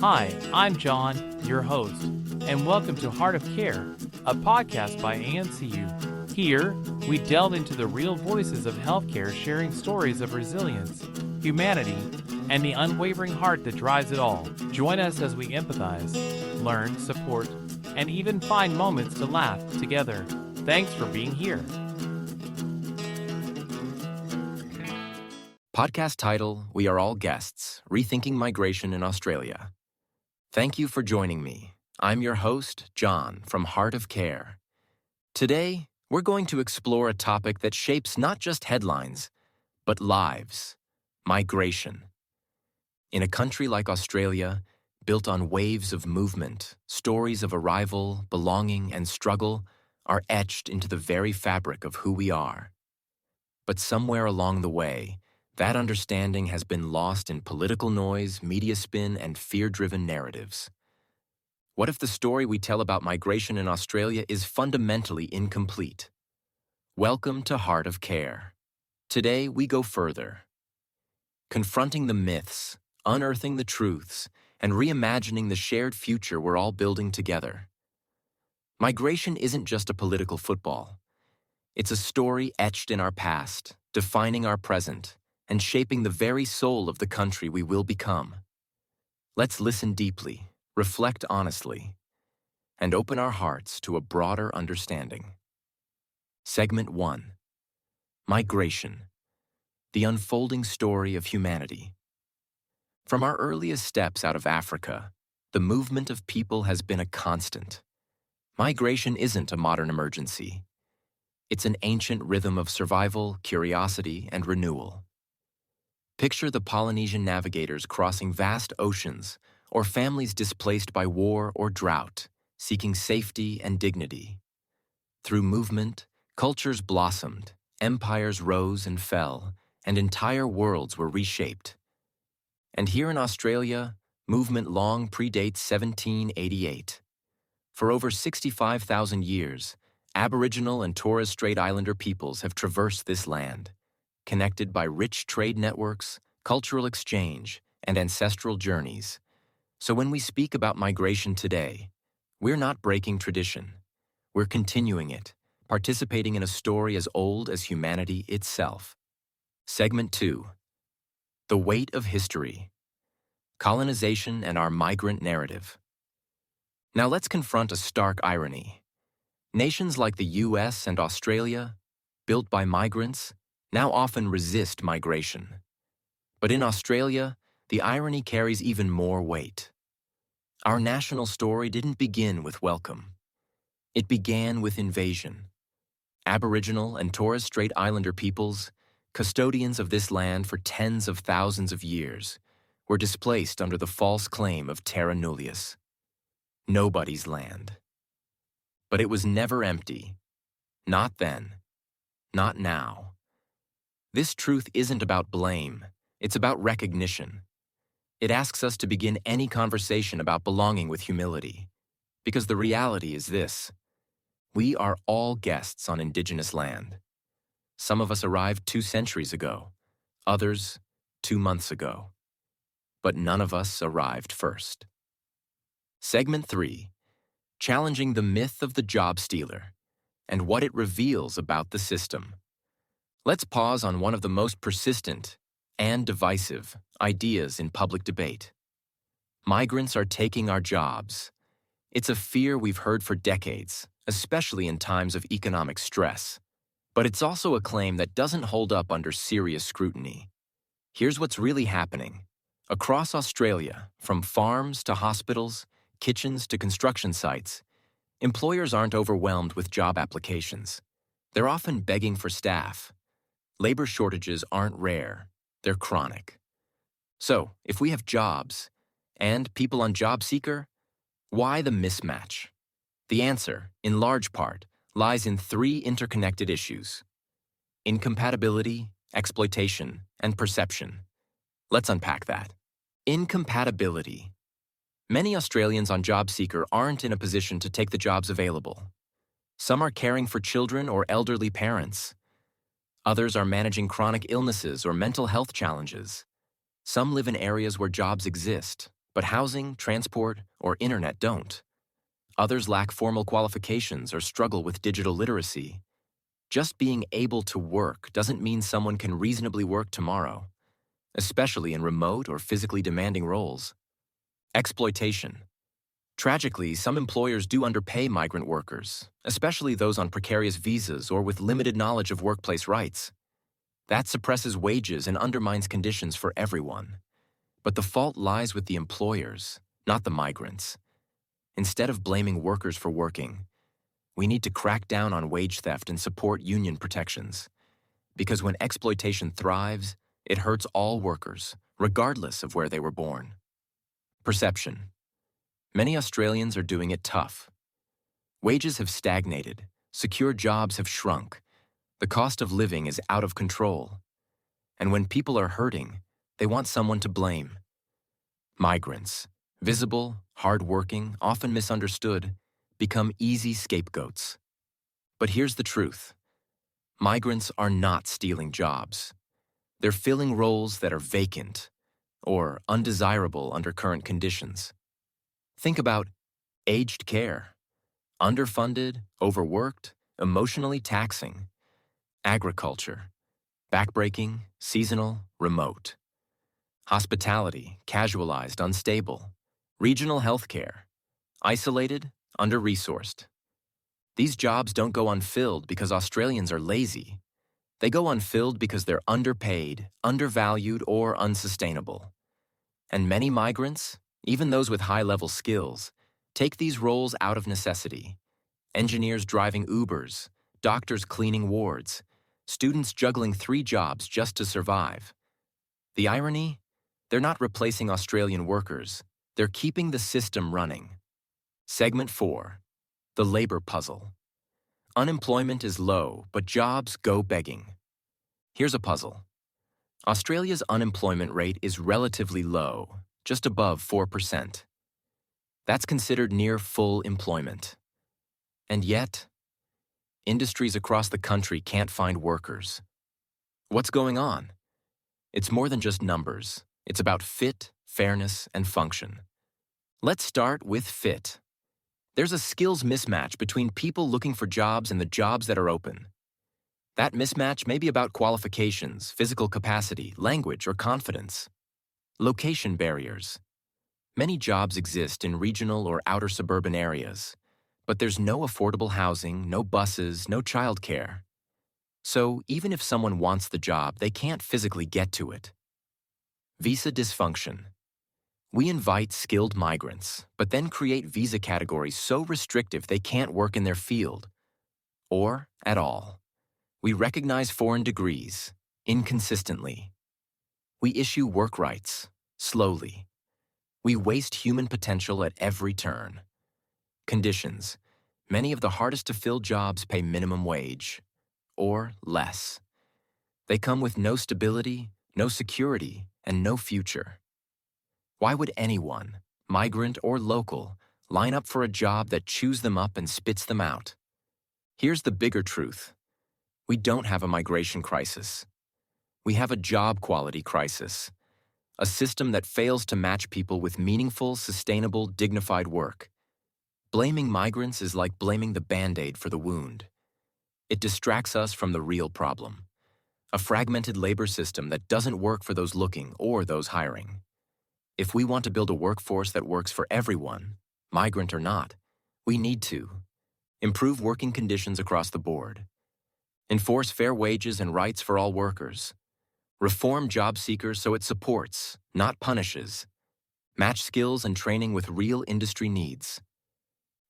Hi, I'm John, your host, and welcome to Heart of Care, a podcast by ANCU. Here, we delve into the real voices of healthcare, sharing stories of resilience, humanity, and the unwavering heart that drives it all. Join us as we empathize, learn, support, and even find moments to laugh together. Thanks for being here. Podcast title, We Are All Guests, Rethinking Migration in Australia. Thank you for joining me. I'm your host, John, from Heart of Care. Today, we're going to explore a topic that shapes not just headlines, but lives: migration. In a country like Australia, built on waves of movement, stories of arrival, belonging, and struggle are etched into the very fabric of who we are. But somewhere along the way, that understanding has been lost in political noise, media spin, and fear-driven narratives. What if the story we tell about migration in Australia is fundamentally incomplete? Welcome to Heart of Care. Today, we go further. Confronting the myths, unearthing the truths, and reimagining the shared future we're all building together. Migration isn't just a political football. It's a story etched in our past, defining our present, and shaping the very soul of the country we will become. Let's listen deeply, reflect honestly, and open our hearts to a broader understanding. Segment 1. Migration: the unfolding story of humanity. From our earliest steps out of Africa, the movement of people has been a constant. Migration isn't a modern emergency. It's an ancient rhythm of survival, curiosity, and renewal. Picture the Polynesian navigators crossing vast oceans, or families displaced by war or drought, seeking safety and dignity. Through movement, cultures blossomed, empires rose and fell, and entire worlds were reshaped. And here in Australia, movement long predates 1788. For over 65,000 years, Aboriginal and Torres Strait Islander peoples have traversed this land, connected by rich trade networks, cultural exchange, and ancestral journeys. So when we speak about migration today, we're not breaking tradition. We're continuing it, participating in a story as old as humanity itself. Segment 2. The Weight of History: Colonization and Our Migrant Narrative. Now let's confront a stark irony. Nations like the US and Australia, built by migrants, now often resist migration. But in Australia, the irony carries even more weight. Our national story didn't begin with welcome. It began with invasion. Aboriginal and Torres Strait Islander peoples, custodians of this land for tens of thousands of years, were displaced under the false claim of terra nullius, nobody's land. But it was never empty. Not then. Not now. This truth isn't about blame, it's about recognition. It asks us to begin any conversation about belonging with humility. Because the reality is this: we are all guests on Indigenous land. Some of us arrived 2 centuries ago, others 2 months ago. But none of us arrived first. Segment 3. Challenging the myth of the job stealer and what it reveals about the system. Let's pause on one of the most persistent and divisive ideas in public debate. Migrants are taking our jobs. It's a fear we've heard for decades, especially in times of economic stress. But it's also a claim that doesn't hold up under serious scrutiny. Here's what's really happening. Across Australia, from farms to hospitals, kitchens to construction sites, employers aren't overwhelmed with job applications. They're often begging for staff. Labor shortages aren't rare, they're chronic. So, if we have jobs and people on JobSeeker, why the mismatch? The answer, in large part, lies in 3 interconnected issues: incompatibility, exploitation, and perception. Let's unpack that. Incompatibility. Many Australians on JobSeeker aren't in a position to take the jobs available. Some are caring for children or elderly parents. Others are managing chronic illnesses or mental health challenges. Some live in areas where jobs exist, but housing, transport, or internet don't. Others lack formal qualifications or struggle with digital literacy. Just being able to work doesn't mean someone can reasonably work tomorrow, especially in remote or physically demanding roles. Exploitation. Tragically, some employers do underpay migrant workers, especially those on precarious visas or with limited knowledge of workplace rights. That suppresses wages and undermines conditions for everyone. But the fault lies with the employers, not the migrants. Instead of blaming workers for working, we need to crack down on wage theft and support union protections. Because when exploitation thrives, it hurts all workers, regardless of where they were born. Perception. Many Australians are doing it tough. Wages have stagnated, secure jobs have shrunk, the cost of living is out of control. And when people are hurting, they want someone to blame. Migrants, visible, hard-working, often misunderstood, become easy scapegoats. But here's the truth. Migrants are not stealing jobs. They're filling roles that are vacant or undesirable under current conditions. Think about aged care, underfunded, overworked, emotionally taxing, agriculture, backbreaking, seasonal, remote, hospitality, casualized, unstable, regional healthcare, isolated, under-resourced. These jobs don't go unfilled because Australians are lazy. They go unfilled because they're underpaid, undervalued, or unsustainable. And many migrants, even those with high-level skills, take these roles out of necessity. Engineers driving Ubers, doctors cleaning wards, students juggling 3 jobs just to survive. The irony? They're not replacing Australian workers. They're keeping the system running. Segment 4. The labor puzzle. Unemployment is low, but jobs go begging. Here's a puzzle. Australia's unemployment rate is relatively low, just above 4%. That's considered near full employment. And yet, industries across the country can't find workers. What's going on? It's more than just numbers. It's about fit, fairness, and function. Let's start with fit. There's a skills mismatch between people looking for jobs and the jobs that are open. That mismatch may be about qualifications, physical capacity, language, or confidence. Location barriers. Many jobs exist in regional or outer suburban areas, but there's no affordable housing, no buses, no childcare. So even if someone wants the job, they can't physically get to it. Visa dysfunction. We invite skilled migrants, but then create visa categories so restrictive they can't work in their field, or at all. We recognize foreign degrees, inconsistently. We issue work rights, slowly. We waste human potential at every turn. Conditions. Many of the hardest to fill jobs pay minimum wage, or less. They come with no stability, no security, and no future. Why would anyone, migrant or local, line up for a job that chews them up and spits them out? Here's the bigger truth. We don't have a migration crisis. We have a job quality crisis, a system that fails to match people with meaningful, sustainable, dignified work. Blaming migrants is like blaming the Band-Aid for the wound. It distracts us from the real problem, a fragmented labor system that doesn't work for those looking or those hiring. If we want to build a workforce that works for everyone, migrant or not, we need to improve working conditions across the board, enforce fair wages and rights for all workers, reform job seekers so it supports, not punishes, match skills and training with real industry needs,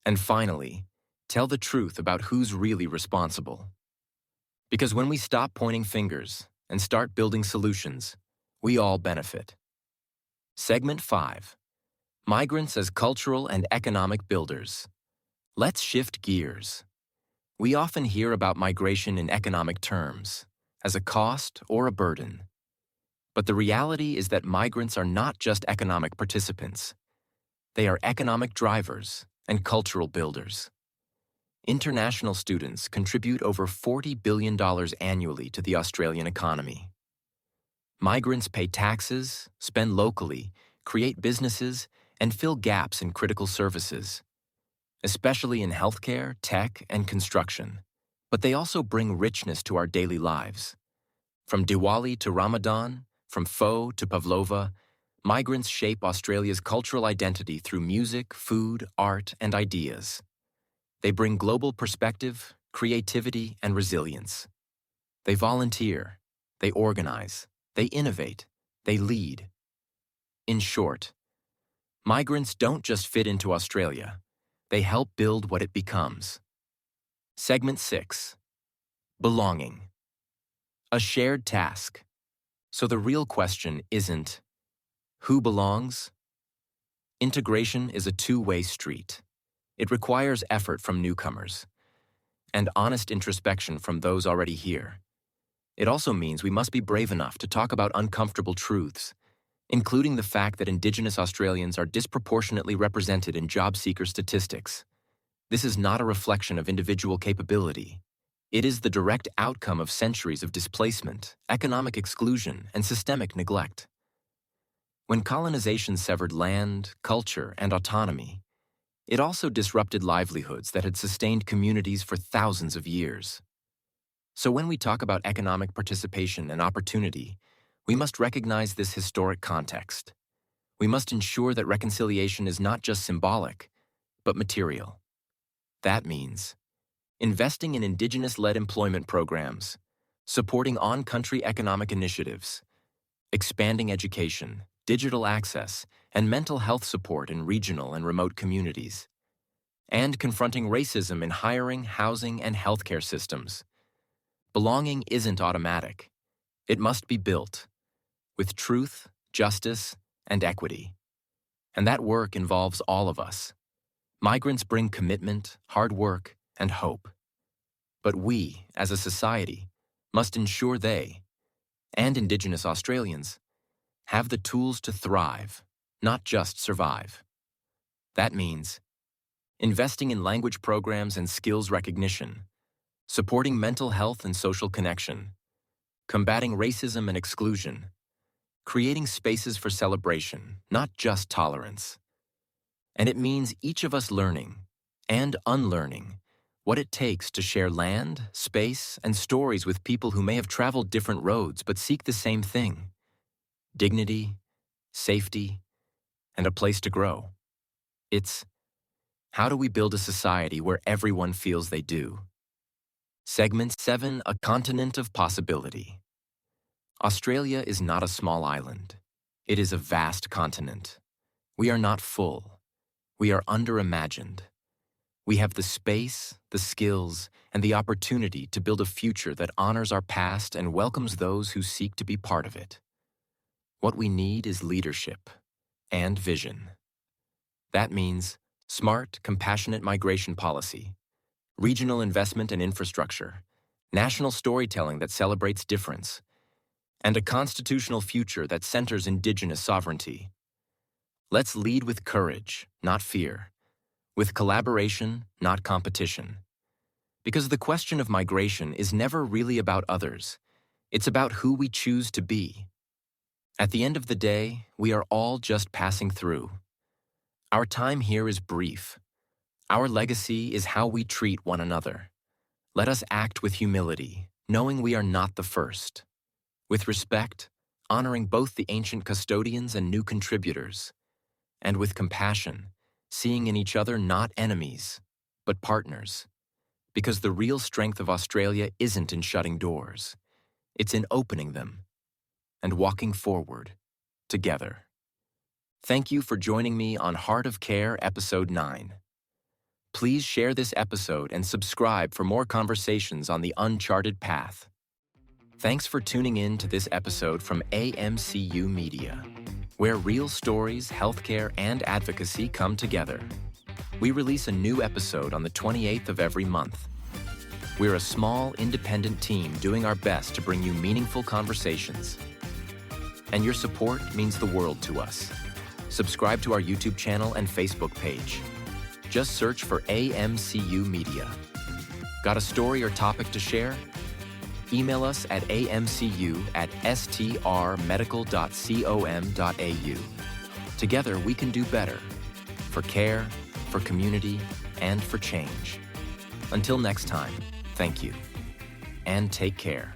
and finally, tell the truth about who's really responsible. Because when we stop pointing fingers and start building solutions, we all benefit. Segment 5. Migrants as cultural and economic builders. Let's shift gears. We often hear about migration in economic terms, as a cost or a burden. But the reality is that migrants are not just economic participants. They are economic drivers and cultural builders. International students contribute over $40 billion annually to the Australian economy. Migrants pay taxes, spend locally, create businesses, and fill gaps in critical services, especially in healthcare, tech, and construction. But they also bring richness to our daily lives. From Diwali to Ramadan, from pho to pavlova, migrants shape Australia's cultural identity through music, food, art, and ideas. They bring global perspective, creativity, and resilience. They volunteer, they organize, they innovate, they lead. In short, migrants don't just fit into Australia, they help build what it becomes. Segment 6. Belonging. A shared task. So the real question isn't, who belongs? Integration is a two-way street. It requires effort from newcomers and honest introspection from those already here. It also means we must be brave enough to talk about uncomfortable truths, including the fact that Indigenous Australians are disproportionately represented in job seeker statistics. This is not a reflection of individual capability. It is the direct outcome of centuries of displacement, economic exclusion, and systemic neglect. When colonization severed land, culture, and autonomy, it also disrupted livelihoods that had sustained communities for thousands of years. So when we talk about economic participation and opportunity, we must recognize this historic context. We must ensure that reconciliation is not just symbolic, but material. That means investing in Indigenous-led employment programs, supporting on-country economic initiatives, expanding education, digital access, and mental health support in regional and remote communities, and confronting racism in hiring, housing, and healthcare systems. Belonging isn't automatic. It must be built with truth, justice, and equity. And that work involves all of us. Migrants bring commitment, hard work, and hope. But we, as a society, must ensure they, and Indigenous Australians, have the tools to thrive, not just survive. That means investing in language programs and skills recognition, supporting mental health and social connection, combating racism and exclusion, creating spaces for celebration, not just tolerance. And it means each of us learning and unlearning what it takes to share land, space, and stories with people who may have traveled different roads but seek the same thing: dignity, safety, and a place to grow. It's how do we build a society where everyone feels they do? Segment 7, a continent of possibility. Australia is not a small island. It is a vast continent. We are not full. We are underimagined. We have the space, the skills, and the opportunity to build a future that honors our past and welcomes those who seek to be part of it. What we need is leadership and vision. That means smart, compassionate migration policy, regional investment and infrastructure, national storytelling that celebrates difference, and a constitutional future that centers Indigenous sovereignty. Let's lead with courage, not fear, with collaboration, not competition. Because the question of migration is never really about others. It's about who we choose to be. At the end of the day, we are all just passing through. Our time here is brief. Our legacy is how we treat one another. Let us act with humility, knowing we are not the first. With respect, honoring both the ancient custodians and new contributors. And with compassion, seeing in each other not enemies, but partners. Because the real strength of Australia isn't in shutting doors. It's in opening them and walking forward together. Thank you for joining me on Heart of Care Episode 9. Please share this episode and subscribe for more conversations on the uncharted path. Thanks for tuning in to this episode from AMCU Media, where real stories, healthcare, and advocacy come together. We release a new episode on the 28th of every month. We're a small, independent team doing our best to bring you meaningful conversations. And your support means the world to us. Subscribe to our YouTube channel and Facebook page. Just search for AMCU Media. Got a story or topic to share? Email us at amcu@strmedical.com.au. Together, we can do better for care, for community, and for change. Until next time, thank you, and take care.